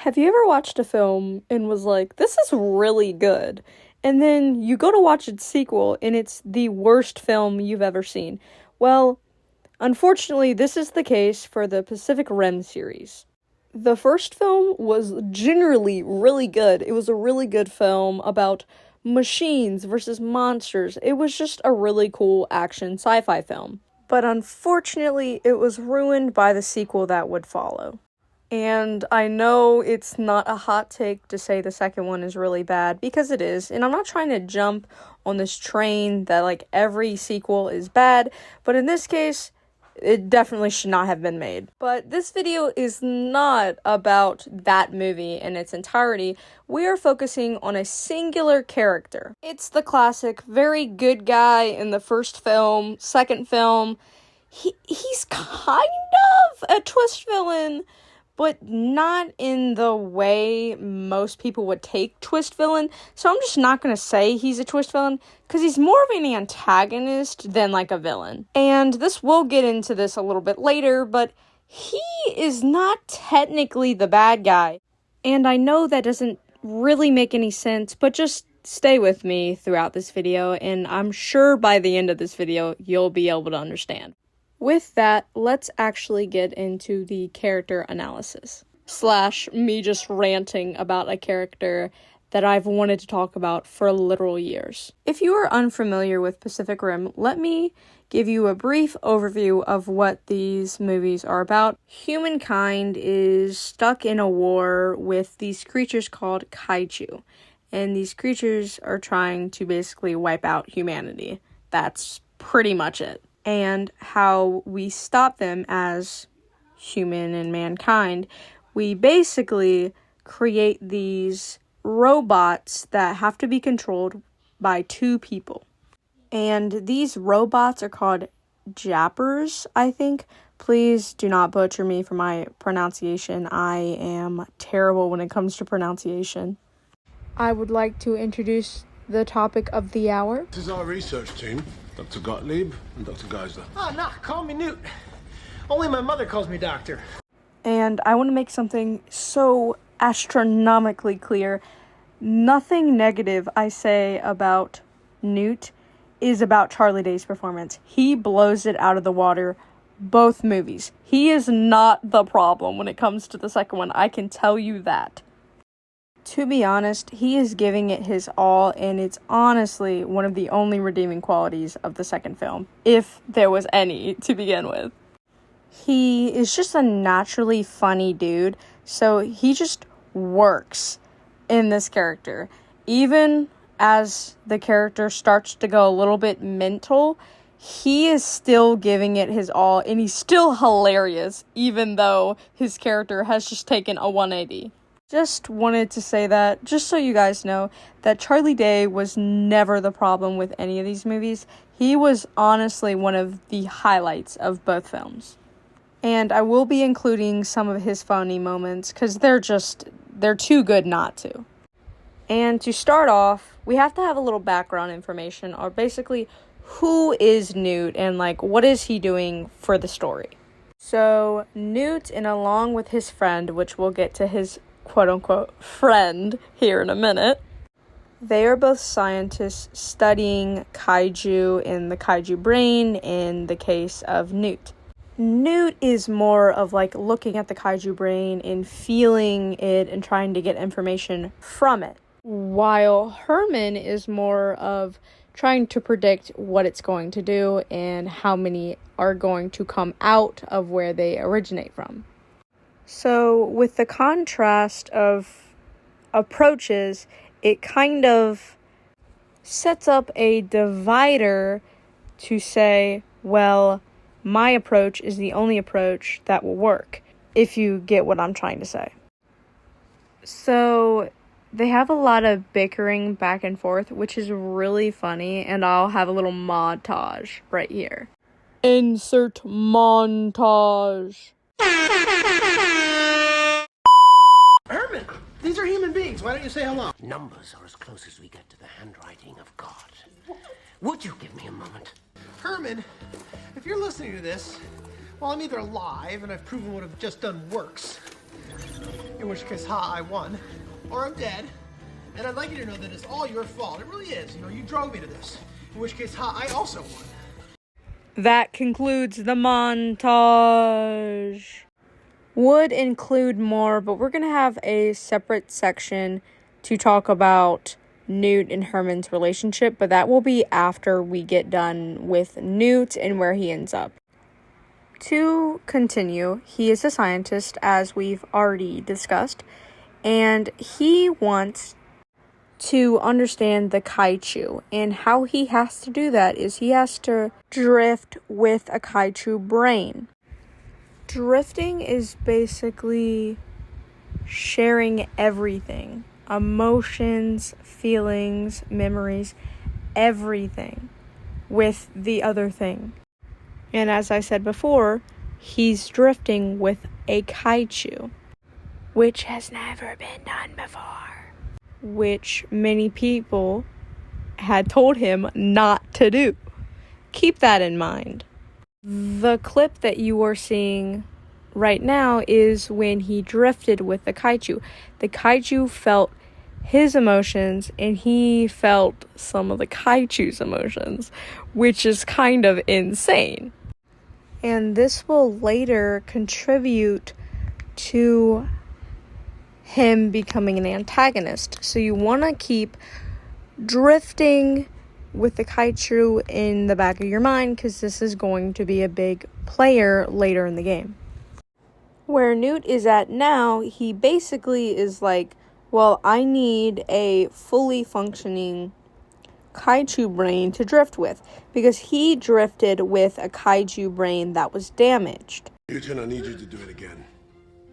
Have you ever watched a film and was like, this is really good? And then you go to watch its sequel and it's the worst film you've ever seen. Well, unfortunately, this is the case for the Pacific Rim series. The first film was generally really good. It was a really good film about machines versus monsters. It was just a really cool action sci-fi film. But unfortunately, it was ruined by the sequel that would follow. And I know it's not a hot take to say the second one is really bad, because it is. And I'm not trying to jump on this train that, like, every sequel is bad. But in this case, it definitely should not have been made. But this video is not about that movie in its entirety. We are focusing on a singular character. It's the classic, very good guy in the first film, second film. He's kind of a twist villain, but not in the way most people would take twist villain. So I'm just not going to say he's a twist villain, because he's more of an antagonist than like a villain. And we'll get into this a little bit later, but he is not technically the bad guy. And I know that doesn't really make any sense, but just stay with me throughout this video, and I'm sure by the end of this video, you'll be able to understand. With that, let's actually get into the character analysis, / me just ranting about a character that I've wanted to talk about for literal years. If you are unfamiliar with Pacific Rim, let me give you a brief overview of what these movies are about. Humankind is stuck in a war with these creatures called kaiju, and these creatures are trying to basically wipe out humanity. That's pretty much it. And how we stop them as human and mankind, we basically create these robots that have to be controlled by 2 people. And these robots are called jappers, I think. Please do not butcher me for my pronunciation. I am terrible when it comes to pronunciation. I would like to introduce the topic of the hour. This is our research team. Dr. Gottlieb and Dr. Geisler. Oh, no, call me Newt. Only my mother calls me doctor. And I want to make something so astronomically clear. Nothing negative I say about Newt is about Charlie Day's performance. He blows it out of the water, both movies. He is not the problem when it comes to the second one. I can tell you that. To be honest, he is giving it his all, and it's honestly one of the only redeeming qualities of the second film, if there was any to begin with. He is just a naturally funny dude, so he just works in this character. Even as the character starts to go a little bit mental, he is still giving it his all, and he's still hilarious, even though his character has just taken a 180. Just wanted to say that, just so you guys know, that Charlie Day was never the problem with any of these movies. He was honestly one of the highlights of both films. And I will be including some of his funny moments, because they're too good not to. And to start off, we have to have a little background information, or basically, who is Newt, and like, what is he doing for the story? So, Newt, and along with his friend, which we'll get to his quote-unquote friend here in a minute. They are both scientists studying kaiju and the kaiju brain in the case of Newt. Newt is more of like looking at the kaiju brain and feeling it and trying to get information from it, while Herman is more of trying to predict what it's going to do and how many are going to come out of where they originate from. So, with the contrast of approaches, it kind of sets up a divider to say, well, my approach is the only approach that will work, if you get what I'm trying to say. So, they have a lot of bickering back and forth, which is really funny, and I'll have a little montage right here. Insert montage. Herman, these are human beings. Why don't you say hello? Numbers are as close as we get to the handwriting of God. Would you give me a moment? Herman, if you're listening to this, well, I'm either alive and I've proven what I've just done works, In which case, I won. Or I'm dead. And I'd like you to know that it's all your fault. It really is. You drove me to this. In which case, I also won. That concludes the montage. Would include more, but we're going to have a separate section to talk about Newt and Herman's relationship, but that will be after we get done with Newt and where he ends up. To continue, he is a scientist, as we've already discussed, and he wants to understand the kaiju, and how he has to do that is he has to drift with a kaiju brain. Drifting is basically sharing everything. Emotions, feelings, memories, everything with the other thing. And as I said before, he's drifting with a kaiju, which has never been done before. Which many people had told him not to do. Keep that in mind. The clip that you are seeing right now is when he drifted with the kaiju. The kaiju felt his emotions and he felt some of the kaiju's emotions, which is kind of insane. And this will later contribute to him becoming an antagonist. So you want to keep drifting with the kaiju in the back of your mind, because this is going to be a big player later in the game. Where Newt is at now, he basically is like, well, I need a fully functioning kaiju brain to drift with, because he drifted with a kaiju brain that was damaged. Newton, I need you to do it again.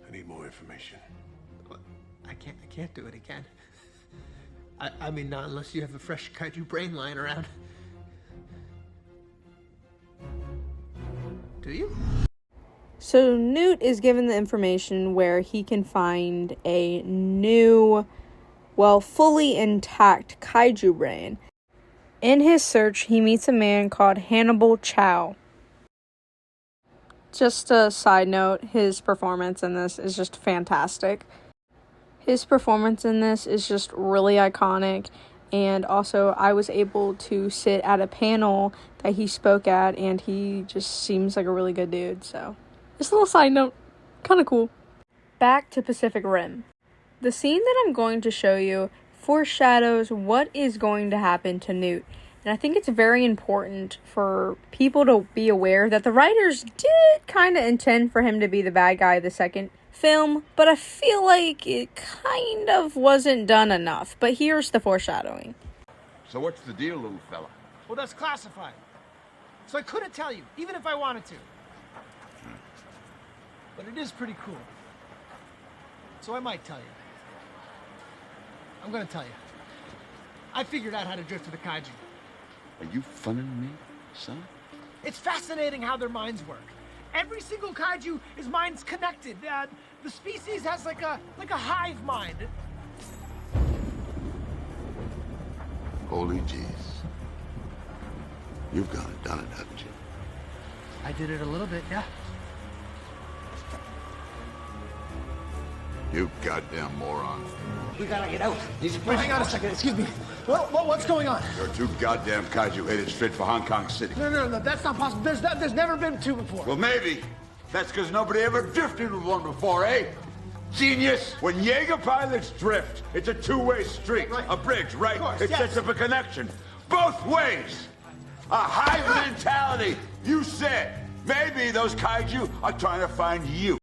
I need more information. I can't do it again. I mean, not unless you have a fresh kaiju brain lying around. Do you? So Newt is given the information where he can find a new, fully intact kaiju brain. In his search, he meets a man called Hannibal Chow. Just a side note, his performance in this is just fantastic. His performance in this is just really iconic, and also I was able to sit at a panel that he spoke at, and he just seems like a really good dude, so just a little side note, kind of cool. Back to Pacific Rim. The scene that I'm going to show you foreshadows what is going to happen to Newt, and I think it's very important for people to be aware that the writers did kind of intend for him to be the bad guy of the second film, but I feel like it kind of wasn't done enough. But here's the foreshadowing. So what's the deal, little fella? Well, that's classified. So I couldn't tell you, even if I wanted to. But it is pretty cool. So I might tell you. I'm gonna tell you. I figured out how to drift with the kaiju. Are you funning me, son? It's fascinating how their minds work. Every single kaiju is minds connected. The species has like a hive mind. Holy jeez. You've gone and done it, haven't you? I did it a little bit, yeah. You goddamn moron. We gotta get out. Wait, hang on a second, excuse me. What's going on? You're too goddamn kaiju headed straight for Hong Kong City. No, that's not possible. There's never been two before. Well, maybe. That's because nobody ever drifted with one before, eh? Genius! When Jaeger pilots drift, it's a two-way street. Right. A bridge, right? Of course, It yes. sets up a connection. Both ways! A hive mentality! You said! Maybe those kaiju are trying to find you.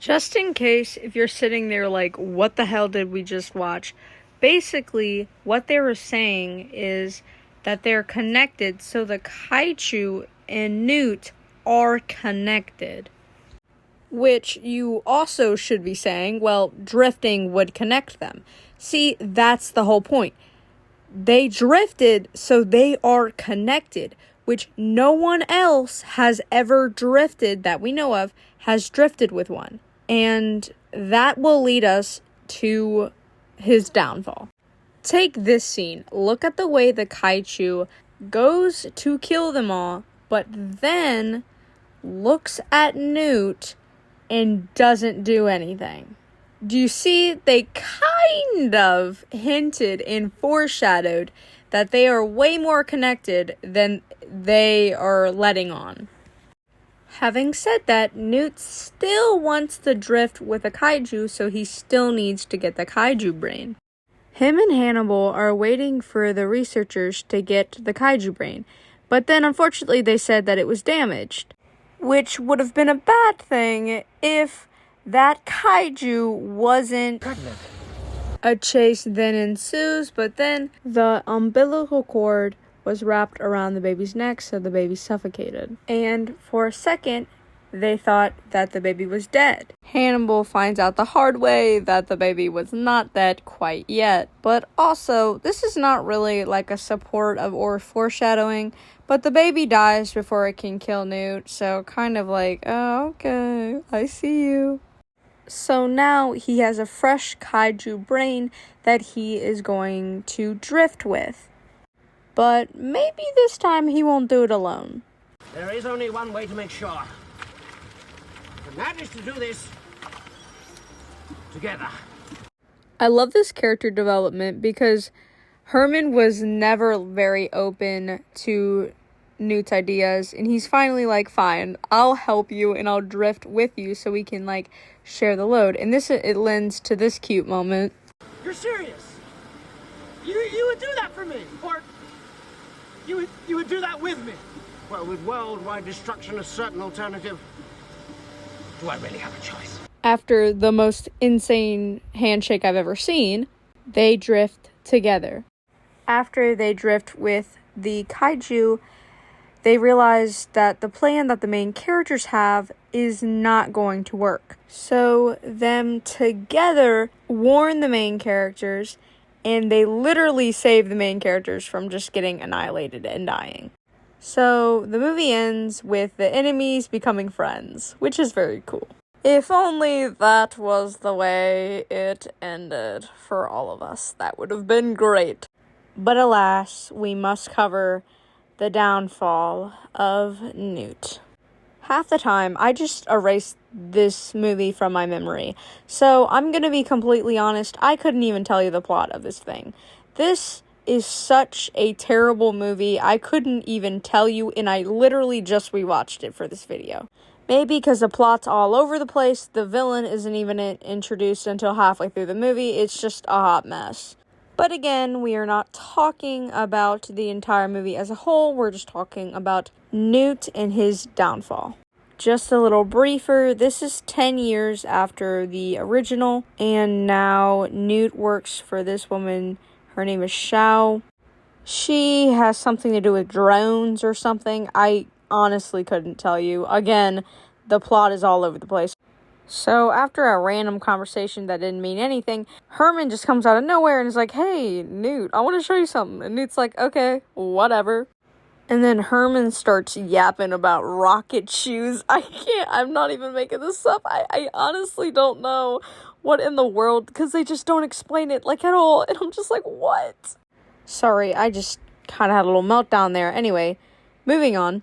Just in case, if you're sitting there like, what the hell did we just watch? Basically, what they were saying is that they're connected, so the kaiju and Newt are connected. Which you also should be saying, well, drifting would connect them. See, that's the whole point. They drifted, so they are connected, which no one else has ever drifted, that we know of, has drifted with one. And that will lead us to his downfall. Take this scene. Look at the way the kaiju goes to kill them all, but then looks at Newt and doesn't do anything. Do you see? They kind of hinted and foreshadowed that they are way more connected than they are letting on. Having said that, Newt still wants to drift with a kaiju, so he still needs to get the kaiju brain. Him and Hannibal are waiting for the researchers to get the kaiju brain, but then unfortunately they said that it was damaged, which would have been a bad thing if that kaiju wasn't pregnant. A chase then ensues, but then the umbilical cord was wrapped around the baby's neck, so the baby suffocated. And for a second, they thought that the baby was dead. Hannibal finds out the hard way that the baby was not dead quite yet. But also, this is not really like a support of or foreshadowing, but the baby dies before it can kill Newt, so kind of like, oh, okay, I see you. So now he has a fresh kaiju brain that he is going to drift with. But maybe this time he won't do it alone. There is only one way to make sure. And that is to do this together. I love this character development because Herman was never very open to Newt's ideas, and he's finally like, fine, I'll help you and I'll drift with you so we can like share the load. And it lends to this cute moment. You're serious? You would do that for me? Or you would do that with me? Well, with worldwide destruction a certain alternative, do I really have a choice? After the most insane handshake I've ever seen, they drift together. After they drift with the kaiju, they realize that the plan that the main characters have is not going to work. So them together warn the main characters, and they literally save the main characters from just getting annihilated and dying. So the movie ends with the enemies becoming friends, which is very cool. If only that was the way it ended for all of us. That would have been great. But alas, we must cover the downfall of Newt. Half the time, I just erased this movie from my memory. So I'm gonna be completely honest, I couldn't even tell you the plot of this thing. This is such a terrible movie, I couldn't even tell you, and I literally just rewatched it for this video. Maybe because the plot's all over the place, the villain isn't even introduced until halfway through the movie, it's just a hot mess. But again, we are not talking about the entire movie as a whole, we're just talking about Newt and his downfall. Just a little briefer, this is 10 years after the original, and now Newt works for this woman, her name is Xiao. She has something to do with drones or something, I honestly couldn't tell you. Again, the plot is all over the place. So after a random conversation that didn't mean anything, Herman just comes out of nowhere and is like, hey, Newt, I want to show you something. And Newt's like, okay, whatever. And then Herman starts yapping about rocket shoes. I'm not even making this up. I honestly don't know what in the world, because they just don't explain it like at all. And I'm just like, what? Sorry, I just kind of had a little meltdown there. Anyway, moving on.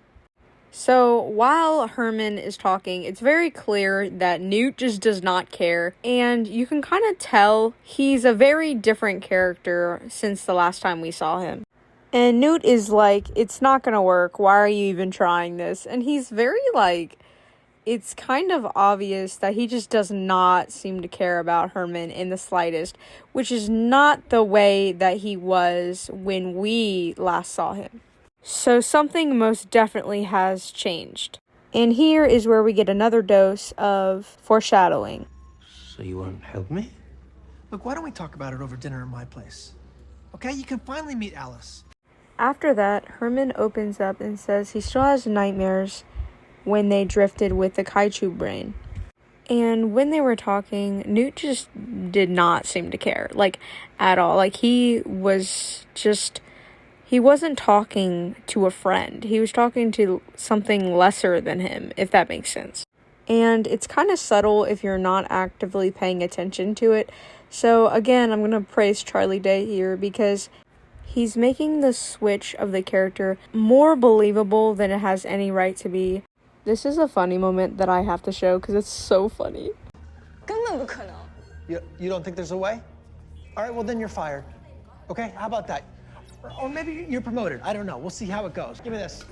So, while Herman is talking, it's very clear that Newt just does not care, and you can kind of tell he's a very different character since the last time we saw him. And Newt is like, it's not gonna work, why are you even trying this? And he's very like, it's kind of obvious that he just does not seem to care about Herman in the slightest, which is not the way that he was when we last saw him. So something most definitely has changed. And here is where we get another dose of foreshadowing. So you won't help me? Look, why don't we talk about it over dinner in my place? Okay, you can finally meet Alice. After that, Herman opens up and says he still has nightmares when they drifted with the kaiju brain. And when they were talking, Newt just did not seem to care, like, at all. Like, he wasn't talking to a friend. He was talking to something lesser than him, if that makes sense. And it's kind of subtle if you're not actively paying attention to it. So again, I'm going to praise Charlie Day here because he's making the switch of the character more believable than it has any right to be. This is a funny moment that I have to show because it's so funny. 根本不可能， You don't think there's a way? All right, well, then you're fired. Okay, how about that? Or maybe you're promoted. I don't know. We'll see how it goes. Give me this.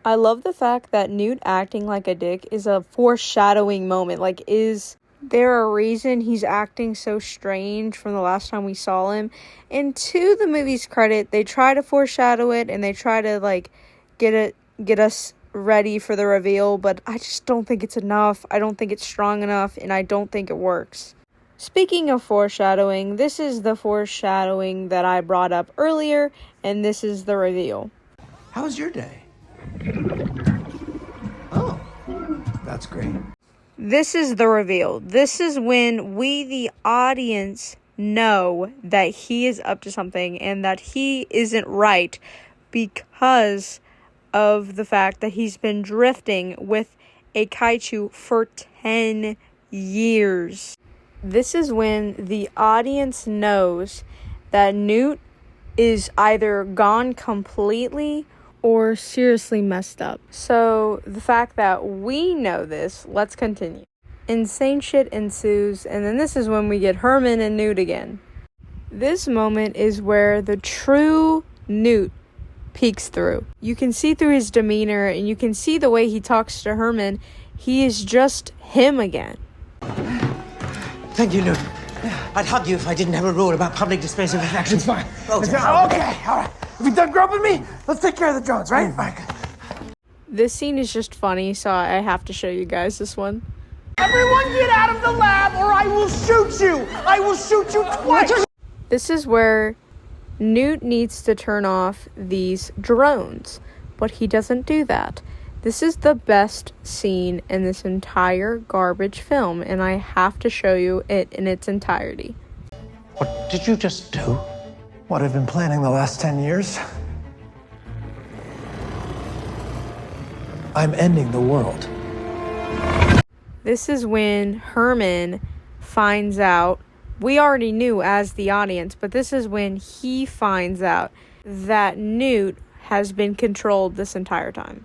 I love the fact that Newt acting like a dick is a foreshadowing moment. Like, is there a reason he's acting so strange from the last time we saw him? And to the movie's credit, they try to foreshadow it and they try to, like, get us ready for the reveal, but I just don't think it's enough. I don't think it's strong enough, and I don't think it works. Speaking of foreshadowing, this is the foreshadowing that I brought up earlier, and this is the reveal. How was your day? Oh, that's great. This is the reveal. This is when we, the audience, know that he is up to something and that he isn't right because of the fact that he's been drifting with a kaiju for 10 years. This is when the audience knows that Newt is either gone completely or seriously messed up. So the fact that we know this, let's continue. Insane shit ensues, and then this is when we get Herman and Newt again. This moment is where the true Newt peeks through. You can see through his demeanor, and you can see the way he talks to Herman. He is just him again. Thank you, Newt. I'd hug you if I didn't have a rule about public displays of affection. It's fine. Oh, It's fine. Okay, all right. If you're done groping me, let's take care of the drones, right? All right, good. This scene is just funny, so I have to show you guys this one. Everyone get out of the lab or I will shoot you! I will shoot you twice! This is where Newt needs to turn off these drones, but he doesn't do that. This is the best scene in this entire garbage film, and I have to show you it in its entirety. What did you just do? What I've been planning the last 10 years? I'm ending the world. This is when Herman finds out, we already knew as the audience, but this is when he finds out that Newt has been controlled this entire time.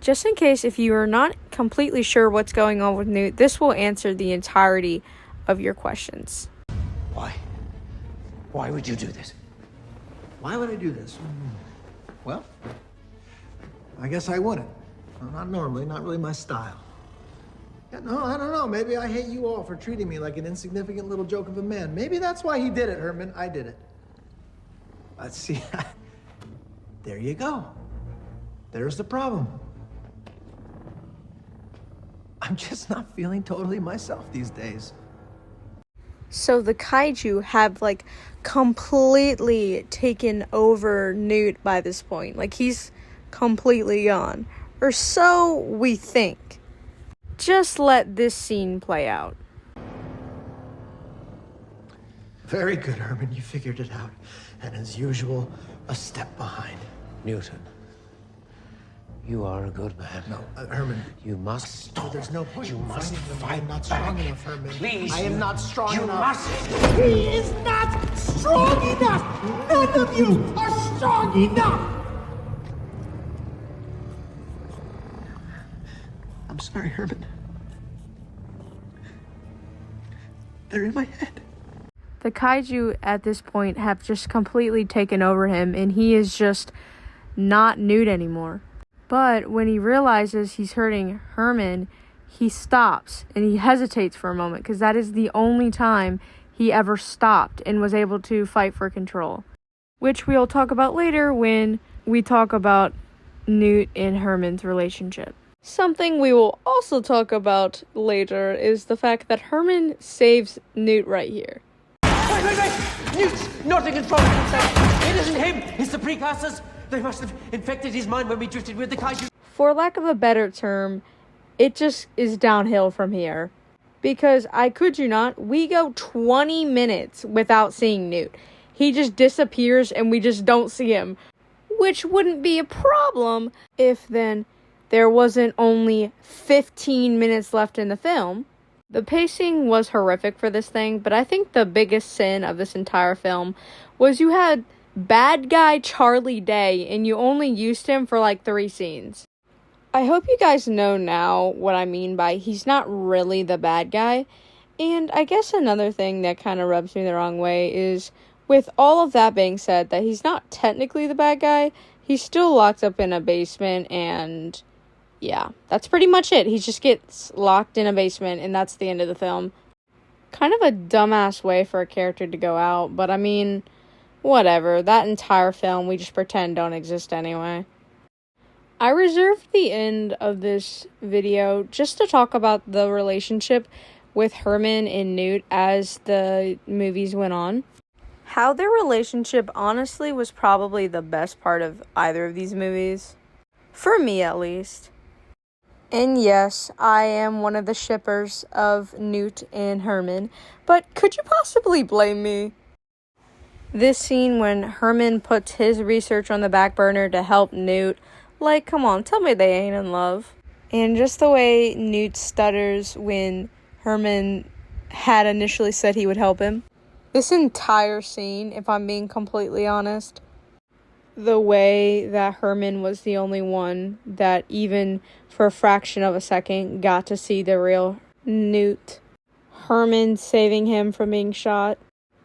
Just in case if you are not completely sure what's going on with Newt, this will answer the entirety of your questions. Why? Why would you do this? Why would I do this? Well, I guess I wouldn't. Well, not normally, not really my style. Yeah, no, I don't know. Maybe I hate you all for treating me like an insignificant little joke of a man. Maybe that's why he did it, Herman. I did it. Let's see. There you go. There's the problem. I'm just not feeling totally myself these days. So the kaiju have, like, completely taken over Newt by this point. Like, he's completely gone. Or so we think. Just let this scene play out. Very good, Herman. You figured it out. And as usual, a step behind. Newton, you are a good man. No, Herman. You must stop. There's no point. You in must fighting them. I fight am not back. strong enough, Herman. Please, I am not strong you enough. must. He is not strong enough. None of you are strong enough. I'm sorry, Herman. They're in my head. The kaiju at this point have just completely taken over him, and he is just not Newt anymore. But when he realizes he's hurting Herman, he stops and he hesitates for a moment, because that is the only time he ever stopped and was able to fight for control. Which we'll talk about later when we talk about Newt and Herman's relationship. Something we will also talk about later is the fact that Herman saves Newt right here. Wait! Newt's not in control of himself. It isn't him. It's the precursors. They must have infected his mind when we drifted with the kaiju. For lack of a better term, it just is downhill from here. Because, I kid you not, we go 20 minutes without seeing Newt. He just disappears and we just don't see him. Which wouldn't be a problem if then there wasn't only 15 minutes left in the film. The pacing was horrific for this thing, but I think the biggest sin of this entire film was you had bad guy Charlie Day and you only used him for like 3 scenes. I hope you guys know now what I mean by he's not really the bad guy. And I guess another thing that kind of rubs me the wrong way is, with all of that being said, that he's not technically the bad guy, he's still locked up in a basement, and yeah, that's pretty much it. He just gets locked in a basement, and that's the end of the film. Kind of a dumbass way for a character to go out, but I mean, whatever. That entire film, we just pretend don't exist anyway. I reserved the end of this video just to talk about the relationship with Herman and Newt as the movies went on. How their relationship honestly was probably the best part of either of these movies. For me, at least. And yes, I am one of the shippers of Newt and Herman, but could you possibly blame me? This scene when Herman puts his research on the back burner to help Newt, like, come on, tell me they ain't in love. And just the way Newt stutters when Herman had initially said he would help him. This entire scene, if I'm being completely honest, the way that Herman was the only one that even for a fraction of a second got to see the real Newt. Herman saving him from being shot.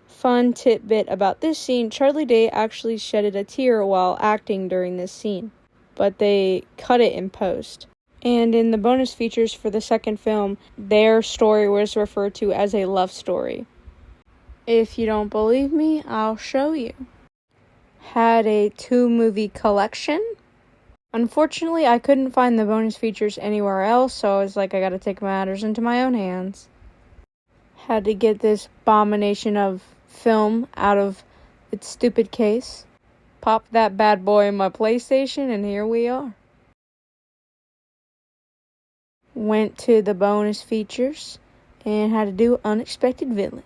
Fun tidbit about this scene, Charlie Day actually shedded a tear while acting during this scene, but they cut it in post. And in the bonus features for the second film, their story was referred to as a love story. If you don't believe me, I'll show you. Had a 2-movie collection. Unfortunately, I couldn't find the bonus features anywhere else, so I was like, I gotta take matters into my own hands. Had to get this abomination of film out of its stupid case. Popped that bad boy in my PlayStation, and here we are. Went to the bonus features and had to do Unexpected Villain.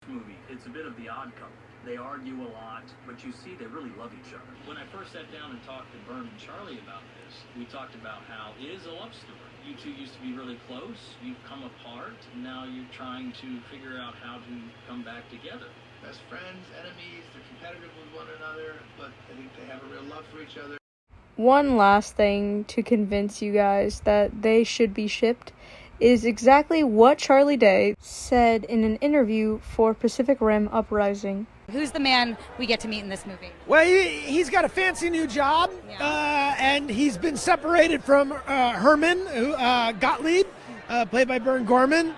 Movie, it's a bit of the odd couple. They argue a lot, but you see they really love each other. When I first sat down and talked to Bern and Charlie about this, we talked about how it is a love story. You two used to be really close, you've come apart, and now you're trying to figure out how to come back together. Best friends, enemies, they're competitive with one another, but I think they have a real love for each other. One last thing to convince you guys that they should be shipped is exactly what Charlie Day said in an interview for Pacific Rim Uprising. Who's the man we get to meet in this movie? Well, he's got a fancy new job, and he's been separated from Herman Gottlieb, played by Bern Gorman.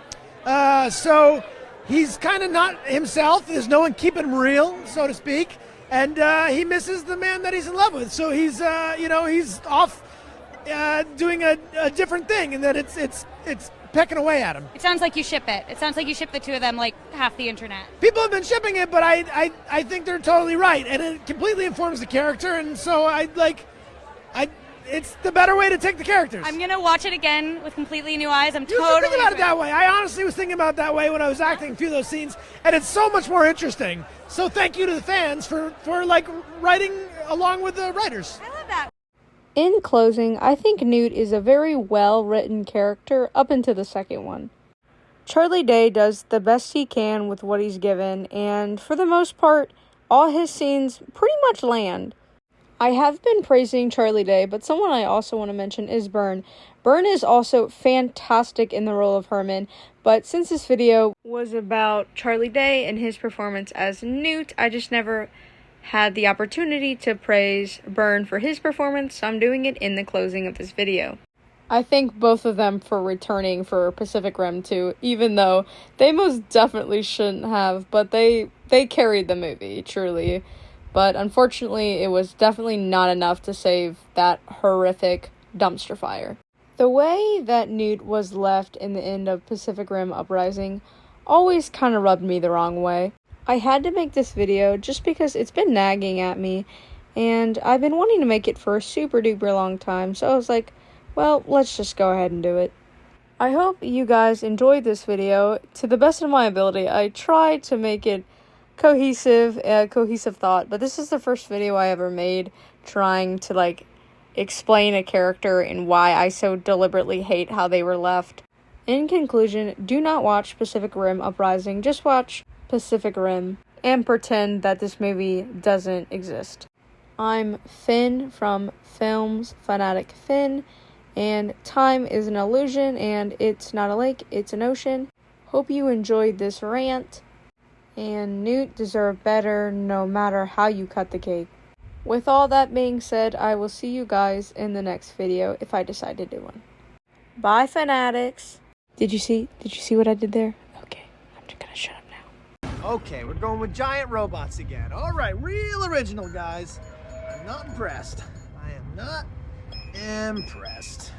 So he's kind of not himself. There's no one keeping him real, so to speak. And he misses the man that he's in love with. So he's, he's off doing a different thing, and then it's pecking away at him. It sounds like you ship it. It sounds like you ship the two of them like half the internet. People have been shipping it, but I think they're totally right, and it completely informs the character, and so it's the better way to take the characters. I'm gonna watch it again with completely new eyes. You should think about it that way. I honestly was thinking about it that way when I was acting a few of those scenes, and it's so much more interesting. So thank you to the fans for writing along with the writers. I love that. In closing, I think Newt is a very well-written character up into the second one. Charlie Day does the best he can with what he's given, and for the most part, all his scenes pretty much land. I have been praising Charlie Day, but someone I also want to mention is Bern. Bern is also fantastic in the role of Herman, but since this video was about Charlie Day and his performance as Newt, I just never had the opportunity to praise Bern for his performance, so I'm doing it in the closing of this video. I thank both of them for returning for Pacific Rim 2, even though they most definitely shouldn't have, but they carried the movie, truly. But unfortunately, it was definitely not enough to save that horrific dumpster fire. The way that Newt was left in the end of Pacific Rim Uprising always kind of rubbed me the wrong way. I had to make this video just because it's been nagging at me, and I've been wanting to make it for a super duper long time, so I was like, well, let's just go ahead and do it. I hope you guys enjoyed this video. To the best of my ability, I tried to make it cohesive thought, but this is the first video I ever made trying to explain a character and why I so deliberately hate how they were left. In conclusion, do not watch Pacific Rim Uprising, just watch Pacific Rim and pretend that this movie doesn't exist. I'm Finn from filmsfanaticfinn, and time is an illusion, and it's not a lake, it's an ocean. Hope you enjoyed this rant, and Newt deserved better no matter how you cut the cake. With all that being said, I will see you guys in the next video if I decide to do one. Bye, fanatics. Did you see what I did there? Okay, I'm just gonna shut up now. Okay, we're going with giant robots again. All right, real original, guys. I'm not impressed. I am not impressed.